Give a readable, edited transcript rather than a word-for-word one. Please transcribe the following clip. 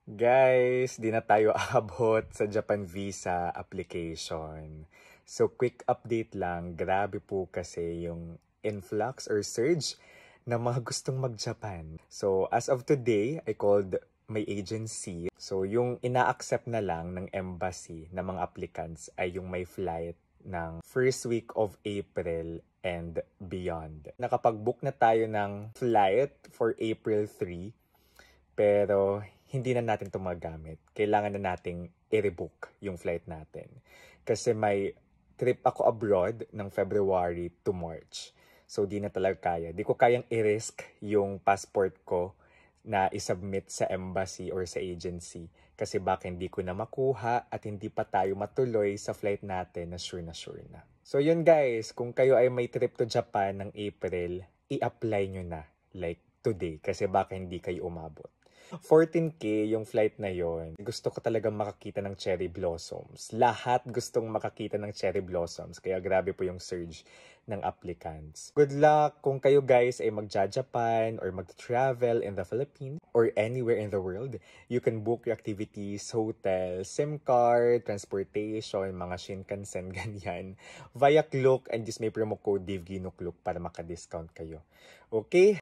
Guys, di na tayo aabot sa Japan visa application. So quick update lang, grabe po kasi yung influx or surge ng mga gustong mag-Japan. So as of today, I called my agency. So yung ina-accept na lang ng embassy ng mga applicants ay yung may flight ng first week of April and beyond. Nakapag-book na tayo ng flight for April 3, pero hindi na natin ito magamit. Kailangan na nating i-rebook yung flight natin. Kasi may trip ako abroad ng February to March. So di na talaga kaya. Di ko kayang i-risk yung passport ko na isubmit sa embassy or sa agency. Kasi baka hindi ko na makuha at hindi pa tayo matuloy sa flight natin na sure na sure na. So yun guys, kung kayo ay may trip to Japan ng April, i-apply nyo na. Like today. Kasi baka hindi kayo umabot. 14K yung flight na yon. Gusto ko talagang makakita ng cherry blossoms. Lahat gustong makakita ng cherry blossoms. Kaya grabe po yung surge ng applicants. Good luck kung kayo guys ay magja-Japan or mag-travel in the Philippines or anywhere in the world. You can book your activities, hotel, SIM card, transportation, mga Shinkansen, ganyan. Via Klook and just may promo code DIVGINOKLOOK para maka-discount kayo. Okay?